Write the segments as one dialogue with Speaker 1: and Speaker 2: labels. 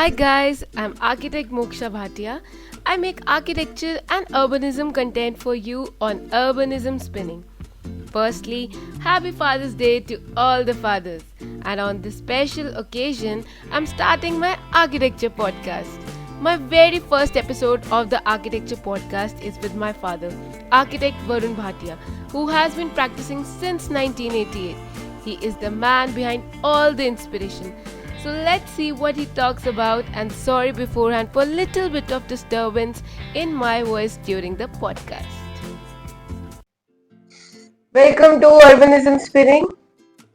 Speaker 1: Hi guys, I'm architect Moksha Bhatia. I make architecture and urbanism content for you on Urbanism Spinning. Firstly, happy Father's Day to all the fathers. And on this special occasion, I'm starting my architecture podcast. My very first episode of the architecture podcast is with my father, architect Varun Bhatia, who has been practicing since 1988. He is the man behind all the inspiration. So let's see what he talks about, and sorry beforehand for a little bit of disturbance in my voice during the podcast.
Speaker 2: Welcome to Urbanism Spinning.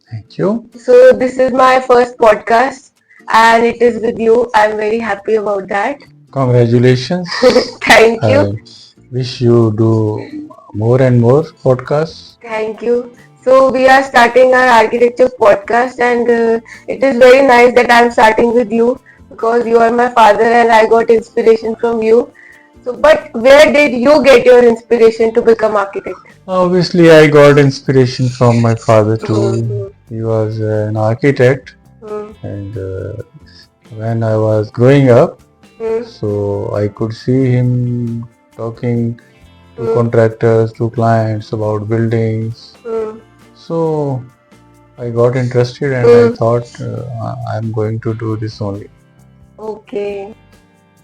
Speaker 3: Thank you.
Speaker 2: So this is my first podcast and it is with you. I'm very happy about that.
Speaker 3: Congratulations.
Speaker 2: Thank you.
Speaker 3: I wish you do more and more podcasts.
Speaker 2: Thank you. So we are starting our architecture podcast and it is very nice that I'm starting with you because you are my father and I got inspiration from you. So, but where did you get your inspiration to become architect?
Speaker 3: Obviously, I got inspiration from my father too. He was an architect, and when I was growing up, so I could see him talking to contractors, to clients about buildings. So I got interested and I thought I'm going to do this only.
Speaker 2: Okay.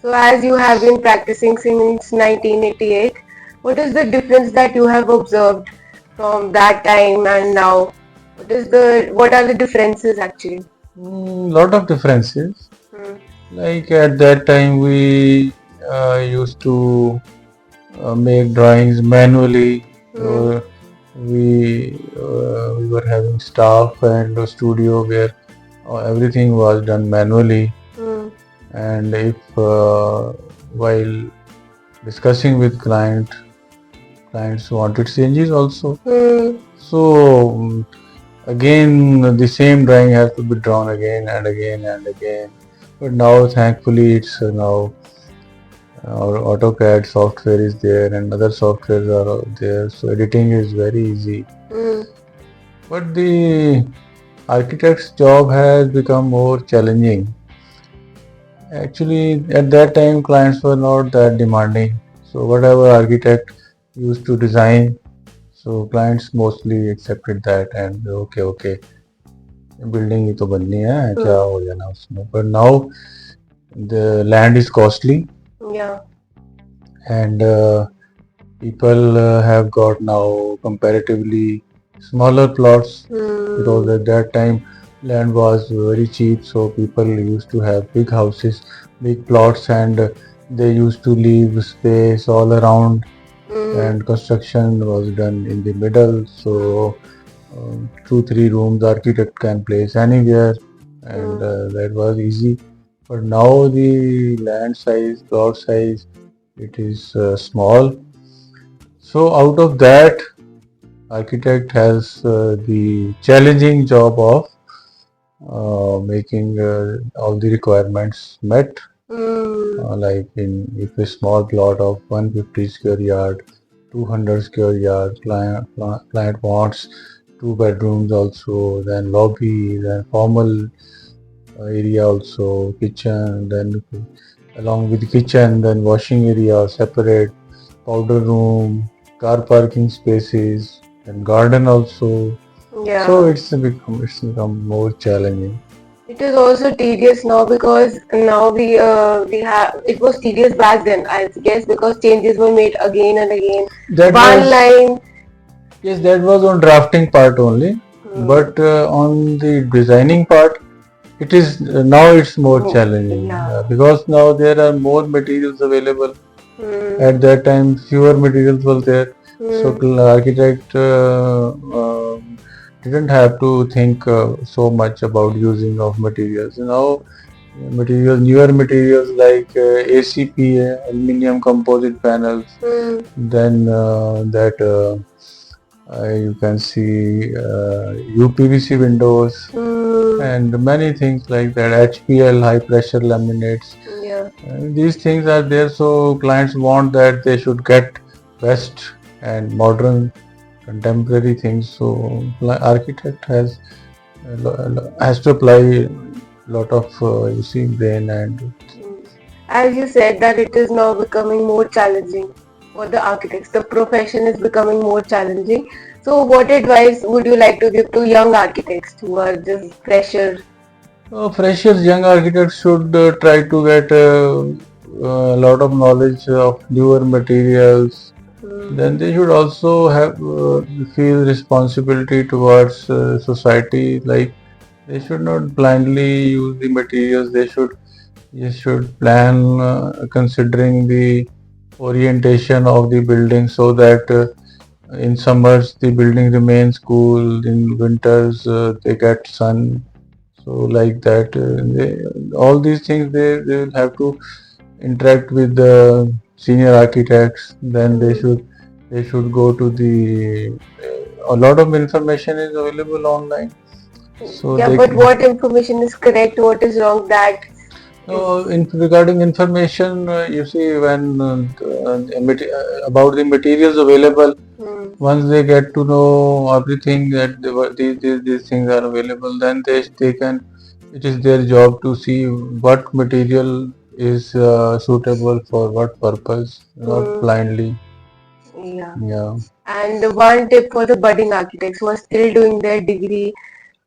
Speaker 2: So as you have been practicing since 1988, what is the difference that you have observed from that time and now? What are the differences actually?
Speaker 3: Lot of differences. Like at that time we used to make drawings manually. We were having staff and a studio where everything was done manually. And if while discussing with clients wanted changes also. So again the same drawing has to be drawn again and again and again. But now thankfully it's now our AutoCAD software is there and other softwares are there, so editing is very easy. But the architect's job has become more challenging. Actually, at that time clients were not that demanding. So whatever architect used to design, so clients mostly accepted that and okay, building ही तो बननी है, क्या हो जाना उसमें. But now the land is costly.
Speaker 2: Yeah.
Speaker 3: And people have got now comparatively smaller plots because at that time land was very cheap, so people used to have big houses, big plots, and they used to leave space all around, and construction was done in the middle, so 2-3 rooms architect can place anywhere, and that was easy. But now the land size, plot size, it is small. So out of that, architect has the challenging job of making all the requirements met. Like if a small plot of 150 square yard, 200 square yard, client wants 2 bedrooms also, then lobby, then formal area also, kitchen, then along with the kitchen, then washing area separate, powder room, car parking spaces, and garden also.
Speaker 2: Yeah.
Speaker 3: So it's become more challenging.
Speaker 2: It is also tedious now because now we have, it was tedious back then, I guess, because changes were made again and again.
Speaker 3: That
Speaker 2: One
Speaker 3: was,
Speaker 2: line.
Speaker 3: yes, that was on drafting part only, but on the designing part, it is now it's more challenging because now there are more materials available. At that time, fewer materials were there, so architect didn't have to think so much about using of materials. Now, newer materials like ACP, aluminum composite panels, then you can see UPVC windows and many things like that, HPL, high pressure laminates. These things are there, so clients want that they should get best and modern contemporary things. So architect has to apply lot of you see brain and
Speaker 2: As you said that it is now becoming more challenging for the architects. The profession is becoming more challenging. So what advice would you like to give to young architects who are just fresher?
Speaker 3: freshers, young architects should try to get a lot of knowledge of newer materials. Then they should also have feel responsibility towards society. Like they should not blindly use the materials. They should plan considering the orientation of the building so that in summers the building remains cool. In winters they get sun. So like that, all these things they will have to interact with the senior architects. Then they should go to the a lot of information is available online. So
Speaker 2: Yeah,
Speaker 3: they
Speaker 2: but
Speaker 3: can.
Speaker 2: what information is correct, what is wrong, that is.
Speaker 3: Regarding information, you see when about the materials available, once they get to know everything that these things are available, then they can. It is their job to see what material is suitable for what purpose, not blindly.
Speaker 2: Yeah.
Speaker 3: Yeah.
Speaker 2: And one tip for the budding architects who are still doing their degree,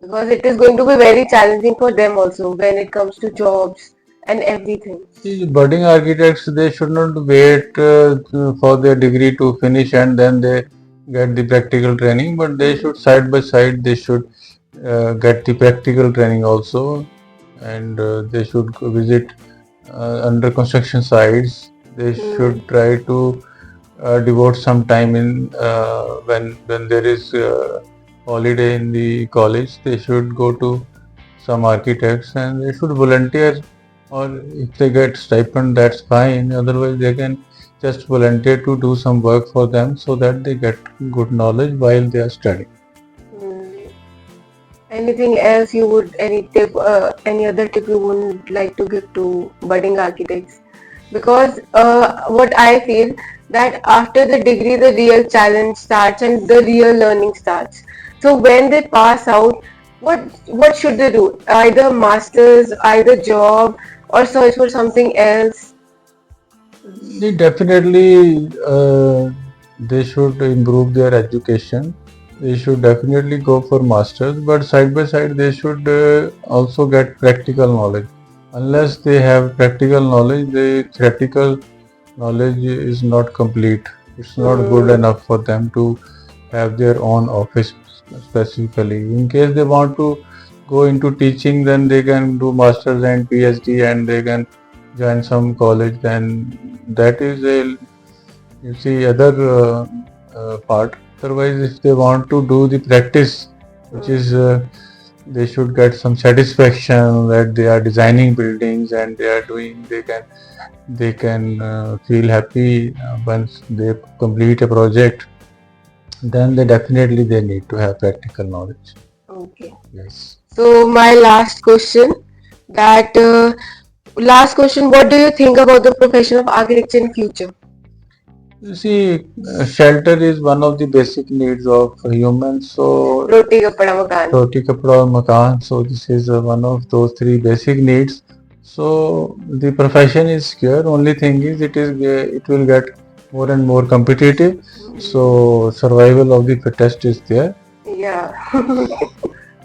Speaker 2: because it is going to be very challenging for them also when it comes to jobs and everything.
Speaker 3: See, budding architects, they should not wait for their degree to finish and then they get the practical training, but they should side by side, they should get the practical training also, and they should visit under construction sites. They should try to devote some time in when there is holiday in the college. They should go to some architects and they should volunteer, or if they get stipend, that's fine. Otherwise they can just volunteer to do some work for them so that they get good knowledge while they are studying.
Speaker 2: Anything else you would, any tip, any other tip you would like to give to budding architects? Because what I feel that after the degree, the real challenge starts and the real learning starts. So when they pass out, what should they do? Either masters, either job, or search for something else.
Speaker 3: They definitely they should improve their education. They should definitely go for masters, but side by side they should also get practical knowledge. Unless they have practical knowledge, the theoretical knowledge is not complete. It's not good enough for them to have their own office specifically. In case they want to go into teaching, then they can do masters and PhD and they can join some college. Then that is a, you see, other part. Otherwise, if they want to do the practice, which is they should get some satisfaction that they are designing buildings and they are doing, they can feel happy once they complete a project. Then they need to have practical knowledge.
Speaker 2: Okay.
Speaker 3: Yes.
Speaker 2: So my last question, that last question, what do you think about the profession of architecture in future?
Speaker 3: You see, shelter is one of the basic needs of humans. So
Speaker 2: Roti kapda makan.
Speaker 3: roti kapda aur makan. So this is one of those three basic needs. So the profession is secure. Only thing is it will get more and more competitive. So survival of the fittest is there.
Speaker 2: Yeah.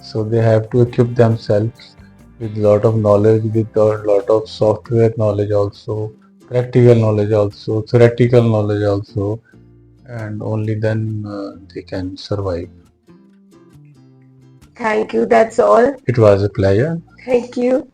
Speaker 3: So they have to equip themselves with lot of knowledge, with a lot of software knowledge also, practical knowledge also, theoretical knowledge also, and only then they can survive.
Speaker 2: Thank you. That's all.
Speaker 3: It was a pleasure.
Speaker 2: Thank you.